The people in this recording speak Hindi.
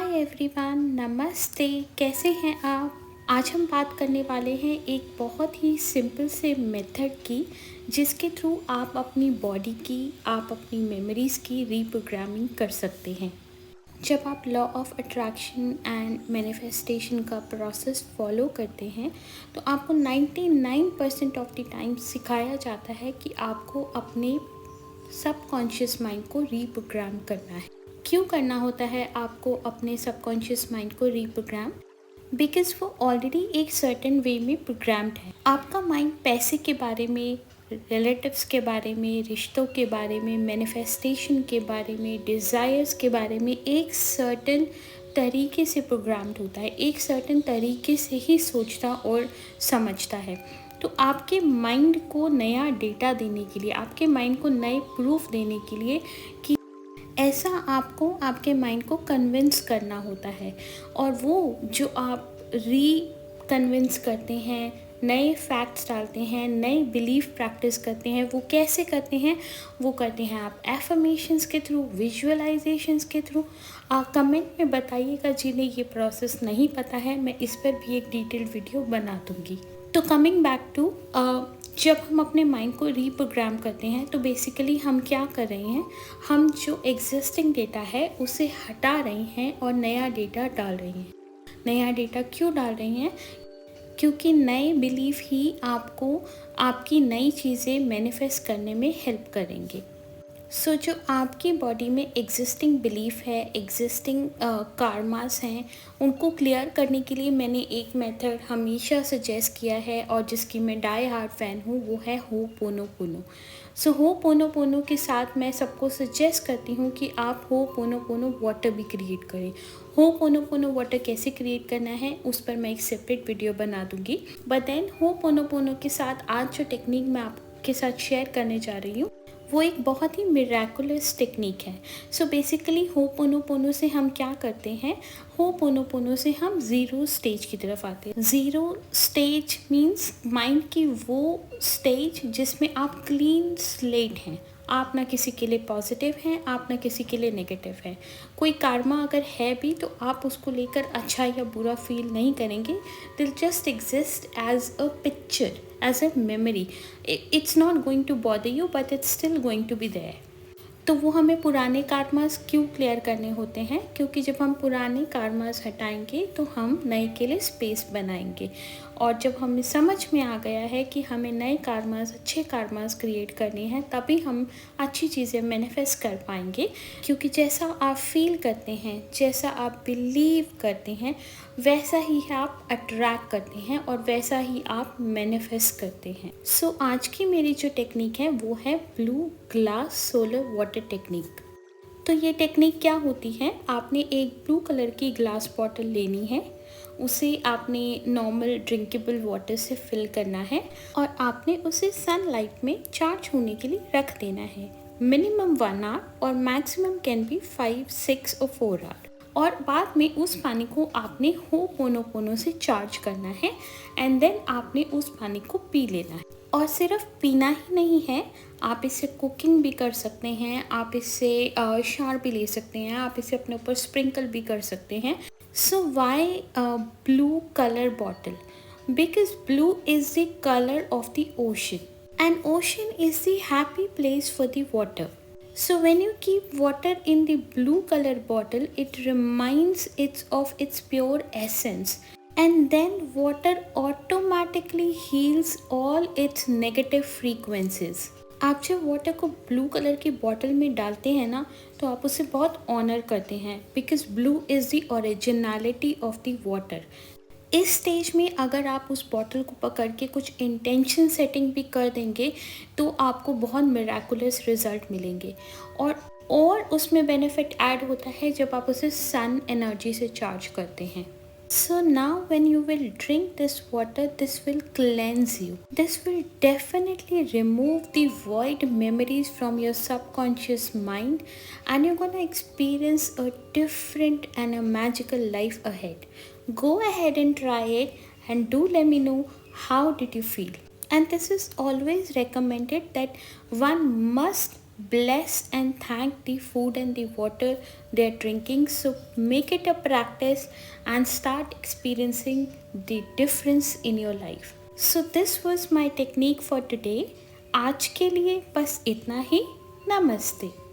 हाय एवरीवन, नमस्ते। कैसे हैं आप? आज हम बात करने वाले हैं एक बहुत ही सिंपल से मेथड की, जिसके थ्रू आप अपनी बॉडी की, आप अपनी मेमोरीज़ की रीप्रोग्रामिंग कर सकते हैं। जब आप law of attraction and manifestation का प्रोसेस फॉलो करते हैं तो आपको 99% ऑफ द टाइम सिखाया जाता है कि आपको अपने सबकॉन्शियस माइंड को रीप्रोग्राम करना है। क्यों करना होता है आपको अपने सबकॉन्शियस माइंड को रीप्रोग्राम? बिकॉज वो ऑलरेडी एक सर्टेन वे में प्रोग्राम्ड है। आपका माइंड पैसे के बारे में, रिलेटिव्स के बारे में, रिश्तों के बारे में, मैनिफेस्टेशन के बारे में, डिज़ायर्स के बारे में एक सर्टेन तरीके से प्रोग्राम्ड होता है, एक सर्टेन तरीके से ही सोचता और समझता है। तो आपके माइंड को नया डेटा देने के लिए, आपके माइंड को नए प्रूफ देने के लिए कि ऐसा आपको आपके माइंड को कन्विंस करना होता है। और वो जो आप कन्विंस करते हैं, नए फैक्ट्स डालते हैं, नए बिलीफ प्रैक्टिस करते हैं, वो कैसे करते हैं? वो करते हैं आप एफर्मेशंस के थ्रू, विजुअलाइजेशंस के थ्रू। कमेंट में बताइएगा जिन्हें ये प्रोसेस नहीं पता है, मैं इस पर भी एक डिटेल्ड वीडियो बना दूँगी। तो कमिंग बैक टू, जब हम अपने माइंड को रीप्रोग्राम करते हैं तो बेसिकली हम क्या कर रहे हैं? हम जो एग्जिस्टिंग डेटा है उसे हटा रहे हैं और नया डेटा डाल रहे हैं। नया डेटा क्यों डाल रहे हैं? क्योंकि नए बिलीफ ही आपको आपकी नई चीज़ें मैनिफेस्ट करने में हेल्प करेंगे। जो आपकी बॉडी में एग्जिस्टिंग बिलीफ है, एग्जिस्टिंग कार्मास हैं, उनको क्लियर करने के लिए मैंने एक मेथड हमेशा सजेस्ट किया है और जिसकी मैं डाई हार्ड फ़ैन हूँ, वो है होपोनोपोनो। होपोनोपोनो के साथ मैं सबको सजेस्ट करती हूँ कि आप होपोनोपोनो वाटर भी क्रिएट करें। होपोनोपोनो वाटर कैसे क्रिएट करना है उस पर मैं एक सेपरेट वीडियो बना दूँगी। बट देन होपोनोपोनो के साथ आज जो टेक्निक मैं आपके साथ शेयर करने जा रही हूँ वो एक बहुत ही मिराकुलस टेक्निक है। बेसिकली होपोनोपोनो से हम क्या करते हैं? होपोनोपोनो से हम ज़ीरो स्टेज की तरफ आते हैं। ज़ीरो स्टेज मीन्स माइंड की वो स्टेज जिसमें आप क्लीन स्लेट हैं। आप ना किसी के लिए पॉजिटिव हैं, आप ना किसी के लिए नेगेटिव हैं। कोई कार्मा अगर है भी तो आप उसको लेकर अच्छा या बुरा फील नहीं करेंगे। दिल just exist as a picture, as a memory. It's not going to bother you but it's still going to be there. तो वो हमें पुराने कार्मास क्यों क्लियर करने होते हैं? क्योंकि जब हम पुराने कार्मास हटाएंगे तो हम नए के लिए स्पेस बनाएंगे। और जब हमें समझ में आ गया है कि हमें नए कार्मास, अच्छे कार्मास क्रिएट करने हैं, तभी हम अच्छी चीज़ें मैनिफेस्ट कर पाएंगे। क्योंकि जैसा आप फील करते हैं, जैसा आप बिलीव करते हैं, वैसा ही आप अट्रैक्ट करते हैं और वैसा ही आप मैनिफेस्ट करते हैं। आज की मेरी जो टेक्निक है वो है blue glass solar water technique. तो ये टेक्निक क्या होती है? आपने एक ब्लू कलर की ग्लास बॉटल लेनी है, उसे आपने नॉर्मल ड्रिंकेबल वाटर से फिल करना है और आपने उसे सनलाइट में चार्ज होने के लिए रख देना है। मिनिमम 1 आवर और मैक्सिमम कैन बी 5, 6 और 4 आवर। और बाद में उस पानी को आपने होपोनोपोनो से चार्ज करना है एंड देन आपने उस पानी को पी लेना है। और सिर्फ पीना ही नहीं है, आप इससे कुकिंग भी कर सकते हैं, आप इससे शावर भी ले सकते हैं, आप इसे अपने ऊपर स्प्रिंकल भी कर सकते हैं। Why blue colour bottle? Because blue is the colour of the ocean and ocean is the happy place for the water. So when you keep water in the blue color bottle, it reminds it of its pure essence, and then water automatically heals all its negative frequencies. आप जब वाटर को ब्लू कलर की बॉटल में डालते हैं ना, तो आप उसे बहुत ऑनर करते हैं, because blue is the originality of the water. इस स्टेज में अगर आप उस बॉटल को पकड़ के कुछ इंटेंशन सेटिंग भी कर देंगे तो आपको बहुत मिराकुलस रिजल्ट मिलेंगे। और उसमें बेनिफिट ऐड होता है जब आप उसे सन एनर्जी से चार्ज करते हैं। Now when you will drink this water, this will cleanse you. This will definitely remove the void memories from your subconscious mind, and you're gonna experience a different and a magical life ahead. Go ahead and try it and do let me know how did you feel. And this is always recommended that one must bless and thank the food and the water they're drinking. So make it a practice and start experiencing the difference in your life. So this was my technique for today. आज के लिए बस इतना ही. नमस्ते.